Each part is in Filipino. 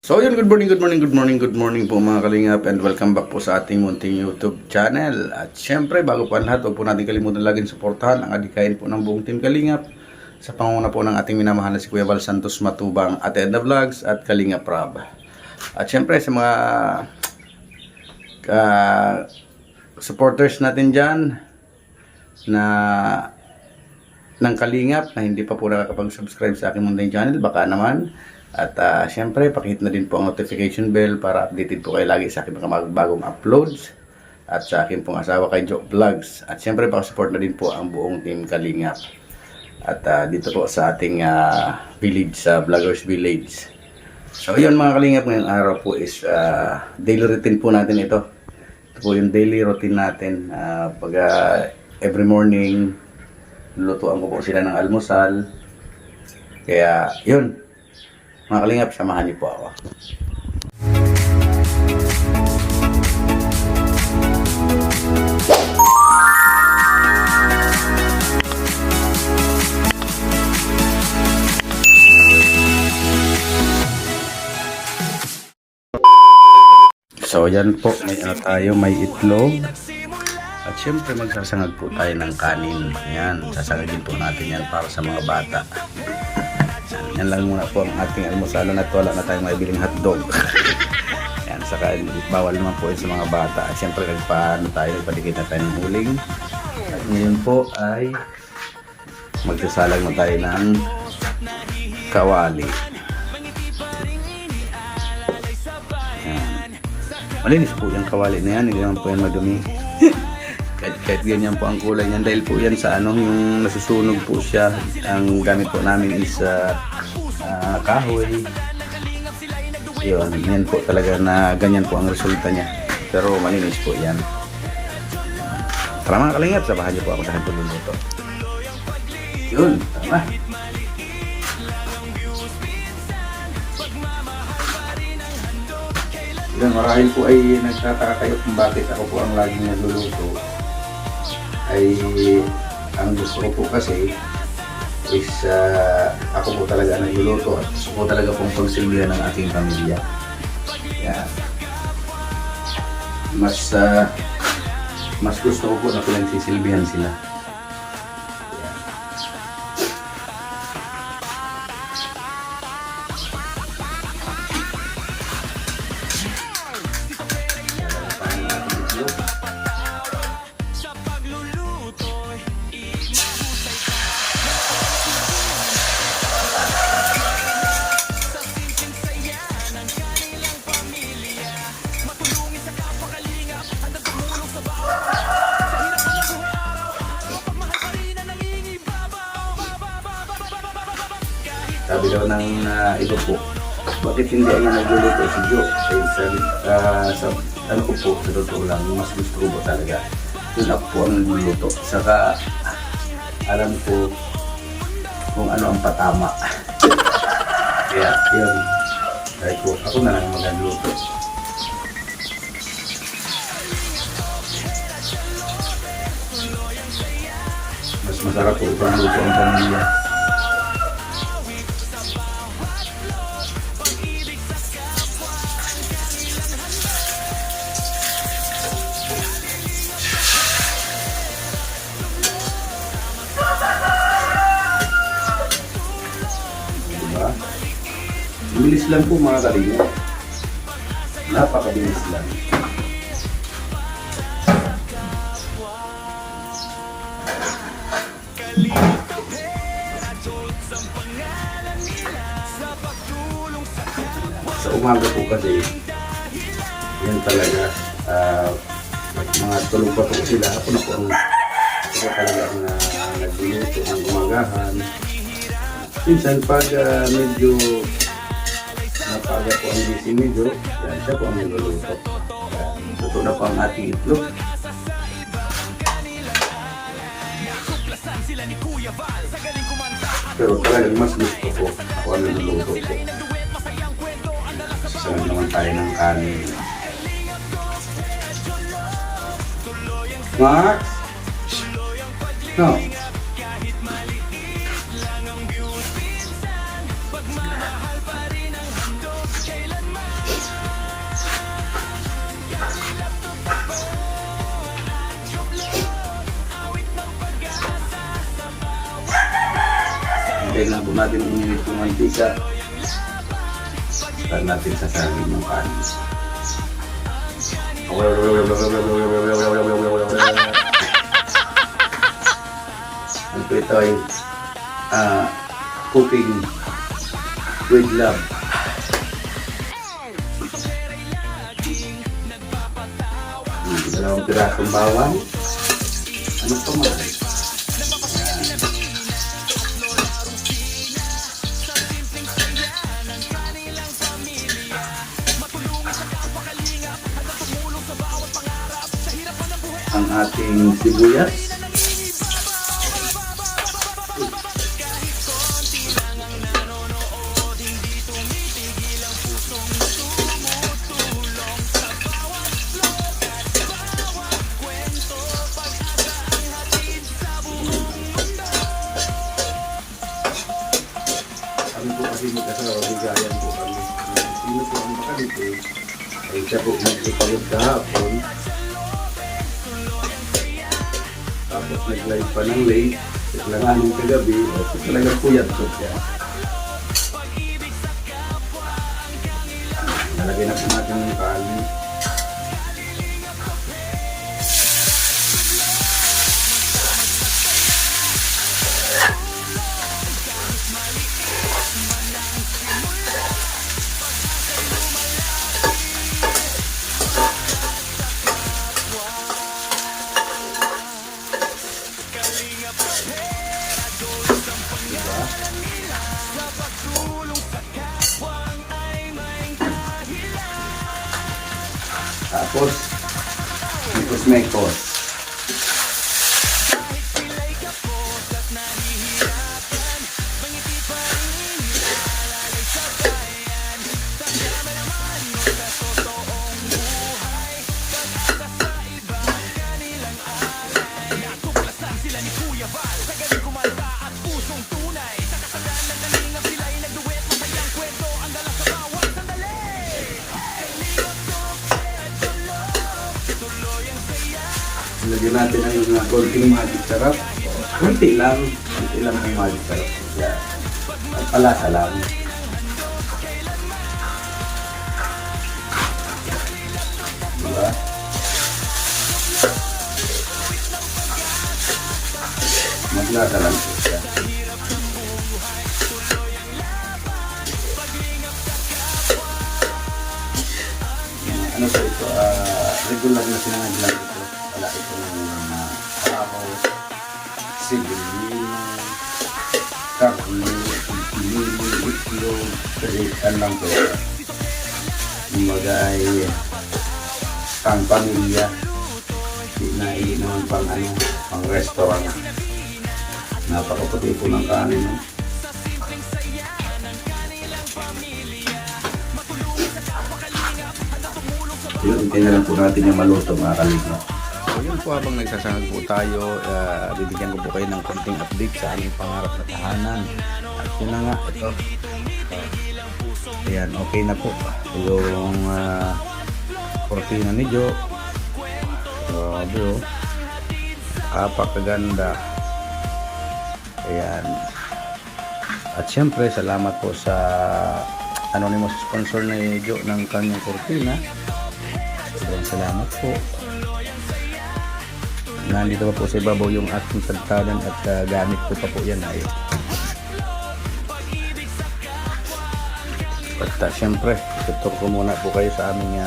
So yun, good morning po mga kalingap, and welcome back po sa ating munting YouTube channel. At syempre, bago pa lahat, huwag po natin kalimutan laging suportahan ang adikain po ng buong Team Kalingap sa pangunguna po ng ating minamahal na si Kuya Val Santos Matubang, Ate Edna Vlogs at Kalingap Rab. At syempre sa mga supporters natin dyan na ng Kalingap na hindi pa po nakakapag-subscribe sa aking munting channel, baka naman. At syempre, pakihit na din po ang notification bell para updated po kayo lagi sa aking mga bagong uploads at sa aking pong asawa kay Joe Vlogs. At syempre, pakisupport na din po ang buong Team Kalingap. At dito po sa ating village, sa Vloggers Village. So yun mga Kalingap, ngayong araw po is daily routine po natin ito. Ito po yung daily routine natin. Pag every morning, lulutuan ko po sila ng almusal. Kaya yun. Mga Kalingap, samahan niyo po ako. So yan po, may tayo, may itlog. At syempre magsasangag po tayo ng kanin. Yan, sasangagin po natin yan para sa mga bata. Yan lang muna po ang ating almusalan at wala na tayong maibiling hotdog. Yan, saka bawal naman po yun sa mga bata. At syempre nagpadikit na tayo ng uling. At ngayon po ay magsasalag na tayo ng kawali. Yan. Malinis po yung kawali na yan, hindi naman po yan madumi. kahit ganyan po ang kulay niyan, dahil po yan sa yung nasusunog po siya. Ang gamit po namin is kahoy. Yun, yan po talaga na ganyan po ang resulta niya, pero malinis po yan. Tara mga Kalingap, sabahan niyo po ako sa aking pagluluto. Yun, tara. Yun, marahil po ay nagtataka kayo kung bakit ako po ang laging nagluluto. Ay ang gusto ko po kasi is ako po talaga nagluluto at gusto ko talaga pong pagsilbihan ng aking pamilya. Yan. Mas gusto ko po na pinagsisilbihan sila. Sabi daw ng iba po, bakit hindi niya nagluluto si Joe? Sa ano ko po, sa totoo lang, mas gusto ko po talaga yun ako po ang nagluluto. Saka alam ko kung ano ang patama. Kaya yun, dahil ko, ako na lang magluluto. Mas masarap po ipang luto ang pamilya. Bilis lang po mga Kalingap. Napakabilis lang. Sa umaga po kasi, yan talaga, mga tulog pa po sila. Ako na po ang talaga ang nagluluto ang umagahan. Minsan pag medyo napaga po ang gising ni Joe, yan siya po ang nagluluto. Luto na po ang ating itlog. Pero talagang mas gusto ko ako ang nagluluto po. Sasama naman tayo ng kanin. Max? No. hintayin lang po natin uminit yung mantika. Start natin sasagin yung kanin. Ito ay cooking with love. Dalawang pirasong bawang. Ano pa man? Ang ating sibuyas. Kami po kasi mag-asawa, higayan po kami. Sino po ang makalito? Ay siya po nagpapagod kahapon. Tapos nag-live pa ng late. Naglanganin kagabi. At talagang puyat po siya. Nalagay na po natin yung kanin. Tapos, mekos-mekos. Lagyan natin ang konting magic sarap. Kunti lang ang magic sarap. Yan. At palasa lang. Diba? Maglasa lang po siya. Ano po ito? Regular na sinangag ito. Wala itong arroz, sibilino, karne, pilipili, itlog, kalitan lang po. Kumagay pang pamilya, hindi naman pang restaurant. Napakaputi po ng kanin. No? Hintayin na lang po natin yung maluto mga kaligno. So yun po, habang nagsasangag po tayo, bibigyan ko po kayo ng konting update sa aming pangarap na tahanan. At yun na nga, ito. Ayan, okay na po. Yung kortina ni Jo. Grabe oh. Kapakaganda. Ayan. At syempre, salamat po sa anonymous sponsor ni Jo ng kanyang kortina. Sobrang salamat po. Nandito pa po sa ibabaw yung ating tagtalan at gamit ko pa po yan ay. At syempre, tutur ko muna po kayo sa aming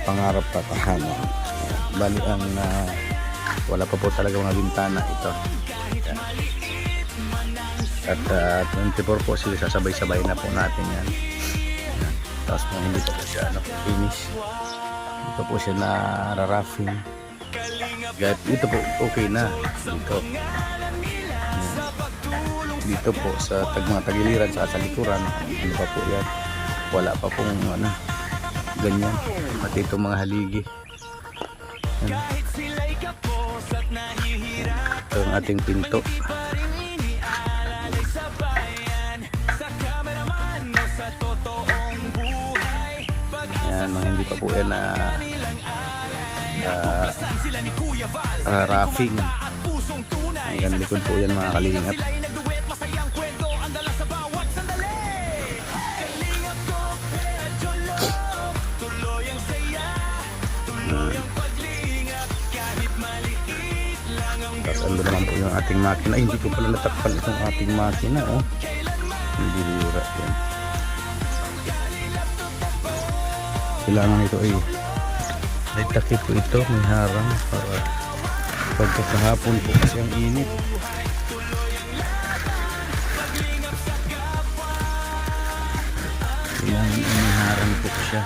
pangarap na tahanan. Bali ang wala pa po talaga mga bintana ito. At 24 po sila, sasabay-sabay na po natin yan. Tapos kung hindi pa po siya finish, ito po siya na raraffing. Dito po okay na dito po sa mga tagiliran sa likuran, ano pa po yan, wala pa pong ganyan, pati itong mga haligi. Ito ang ating pinto. Yan, mga hindi pa po yan na rafting. Hanggang likod po yan mga kalingap. Tapos ando naman po yung ating makina. Ay, hindi ko pala natakpan itong ating makina. Oh. Hindi lira yan. Kailangan ito ay may takip po ito. May harang para pagkakahapon po kasi ang init. Kailangan may harang po siya.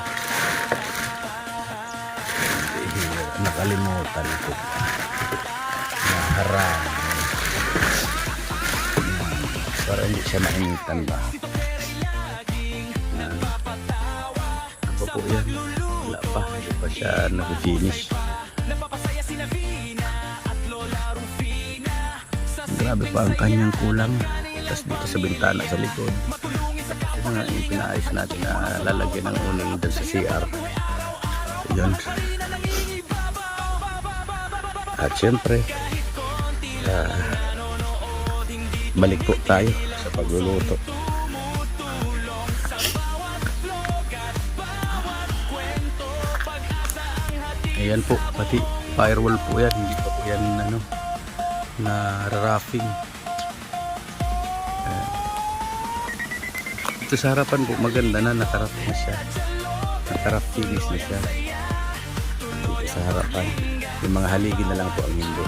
Nakalimutan ko. Harang para hindi siya mainitan ba. Ako po yan, wala pa, hindi pa siya nag-finish. Grabe pa ang kanyang kulang. Tapos dito sa bintana sa likod, ito nga yung pinaayos natin na lalagyan ng uling dun sa CR. Yun. At syempre balik po tayo sa pagluluto. Ayan po, pati firewall po yan, hindi pa po yan ano, na roughing. Ito sa harapan po maganda na, nakarap na siya, nakarap finish na siya. Dito sa harapan yung mga haligi na lang po ang hindi.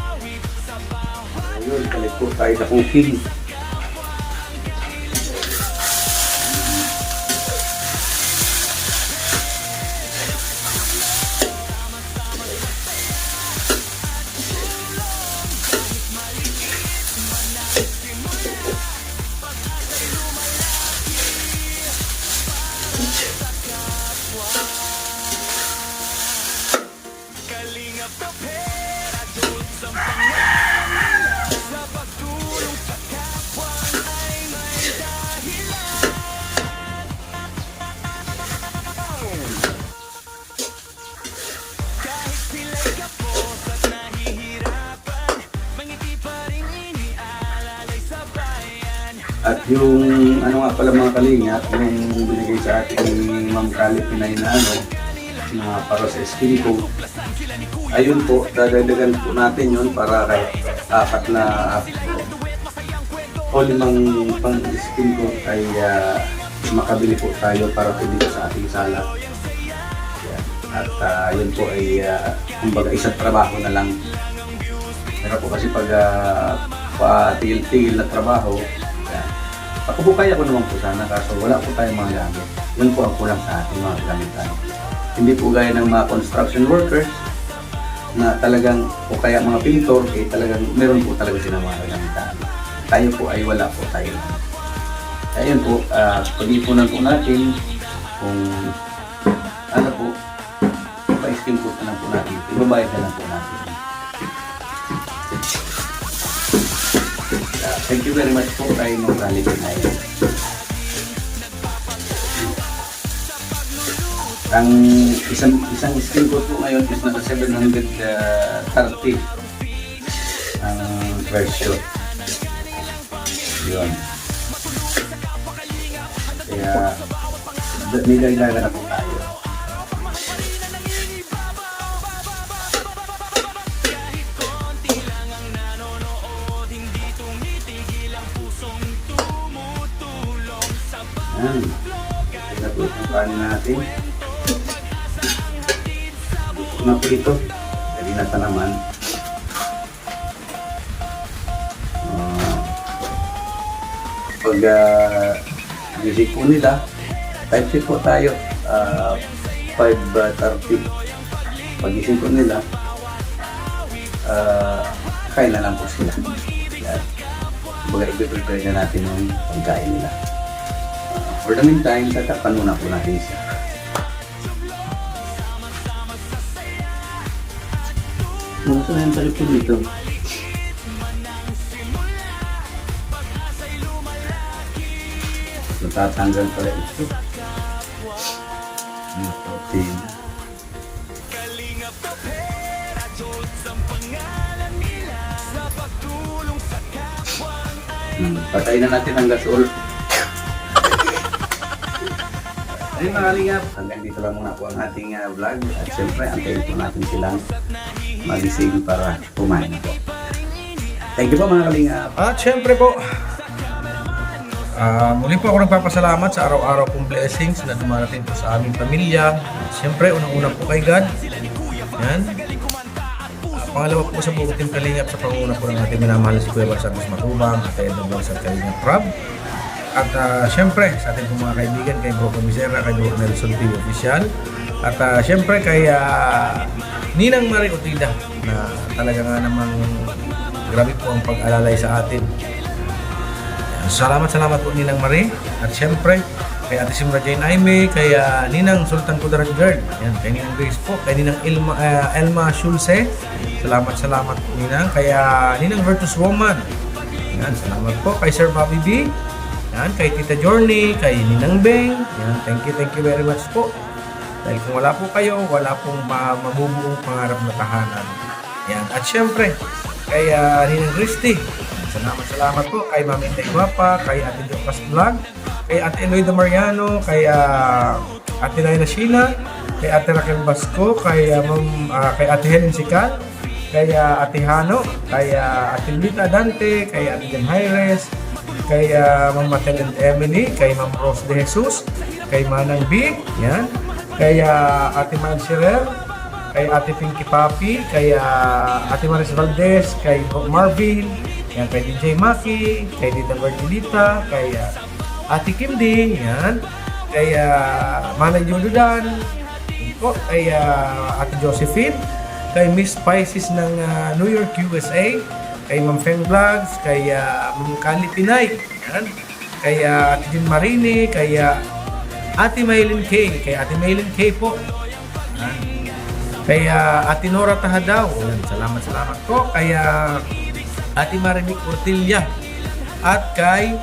Ayun, balik po tayo sa cooking. At yung ano nga pala mga kalingap, yung binigay sa ating Ma'am Kali Pinay na ano, na para sa skin coat. Ayun po, dadagdagan po natin yun para kahit apat na o limang pang skin coat ay makabili po tayo para po dito sa ating sala. Yan. At yun po ay kumbaga isang trabaho na lang. Pero po kasi pag patigil-tigil na trabaho, ako po kaya ko naman po sana, kaso wala po tayong mga gamit. Yun po ang kulang sa ating mga gamitan. Hindi po gaya ng mga construction workers na talagang, o kaya mga pintor, eh talagang meron po talaga silang mga gamitan. Tayo po ay wala po tayo. Kaya yun po, pag-ipunan po natin kung ano po, pa-skin coat na lang po natin. Ibabayad na lang po natin. Thank you very much po tayo ng Kali Pinay. Ang isang skin coat po ngayon is nasa 730 ang presyo. Yun. Kaya nilaglaga na po tayo. Yan. Ito na po itong kanin natin. Ito na po ito. Pwede na naman. Pag visit po nila, type sheet po tayo. 5:30. Pag-isip po nila, kain na lang po sila. Yan. Baga i-prepare na natin yung pagkain nila. For the meantime, tatapan muna po natin siya. Muna na yung talipin dito. Natatanggal pala ito. Napatin. Patayin na natin ang gasol. Ayun mga kalingap, hanggang dito lang muna po ang ating vlog. At syempre, antayin po natin silang magising para kumain po. Thank you po mga kalingap. At syempre po, muli po ako nagpapasalamat sa araw-araw pong blessings na dumarating po sa aming pamilya. At syempre, unang-una po kay God. Yan. Pangalawa po sa buong Team Kalingap sa panguna po ng ating minamahal si Kuya Balsagos Matubang at Edo Balsag Kalingap Rob. At syempre, sa ating mga kaibigan, kay Bro Comisera, kay Bro Nelson TV Official. At syempre, kay Ninang Marie Utida na talaga nga namang grabe po ang pag-alalay sa atin. Salamat po Ninang Marie. At syempre, kay Ate Simra Jane Aime, kay Ninang Sultan Kudarat Girl, yan, kay Ninang Grace po, kay Ninang Elma Schulze. Salamat po Ninang. Kay Ninang Virtus Woman. Yan, salamat po. Kay Sir Bobby B. Yan, kay Tita Journey, kay Ninang Beng. Yan, thank you very much po. Dahil kung wala po kayo, wala pong mabubuong pangarap na tahanan. Yan, at syempre, kay Ninang Christy. Salamat po. Kay Mami Intay Guapa, kay Ate Jocas Vlog, kay Ate Eloida Mariano, kay Ate Naina Sheila, kay Ate Raquel Basco, kay Ate Helen Sical, kay Ate Hano, kay Ate Lita Dante, kay Ate Jan Jaires, kay Ma'am Matel and Emily, kay Ma'am Rose de Jesus, kay Manang B, yan, kay Ate Man Scherer, kay Ate Pinky Papi, kay Ate Maris Valdez, kay Marvin, yan, kay DJ Maki, kay Tita Virgilita, kay Ate Kim D, yan, kay Manay Jududan, kay Ate Josephine, kay Miss Pisces ng New York, USA, kay Ma'am Feng Vlogs, kay Ma'am Kali Pinay, yan, kay Ate Jim Marini, kay Ate Maylin K, kay Ate Maylin K po, yan, kay Ate Nora Tahadaw, yan, salamat po, kay Ate Marinik Ortilla, at kay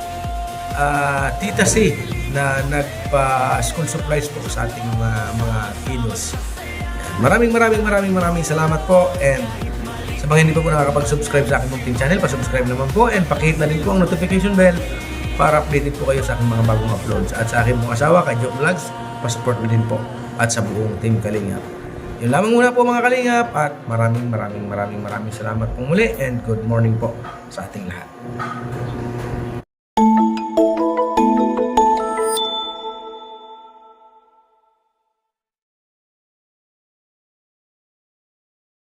Tita C na nagpa-school supplies po sa ating mga kiddos. Maraming salamat po, and sa mga hindi pa po nakakapag-subscribe sa aking munting channel, pa-subscribe naman po and pakihit na din po ang notification bell para updated po kayo sa aking mga bagong uploads. At sa aking pong asawa, kay Joe Vlogs, pa-support mo din po, at sa buong Team Kalingap. Yun lamang muna po mga Kalingap, at maraming salamat po muli, and good morning po sa ating lahat.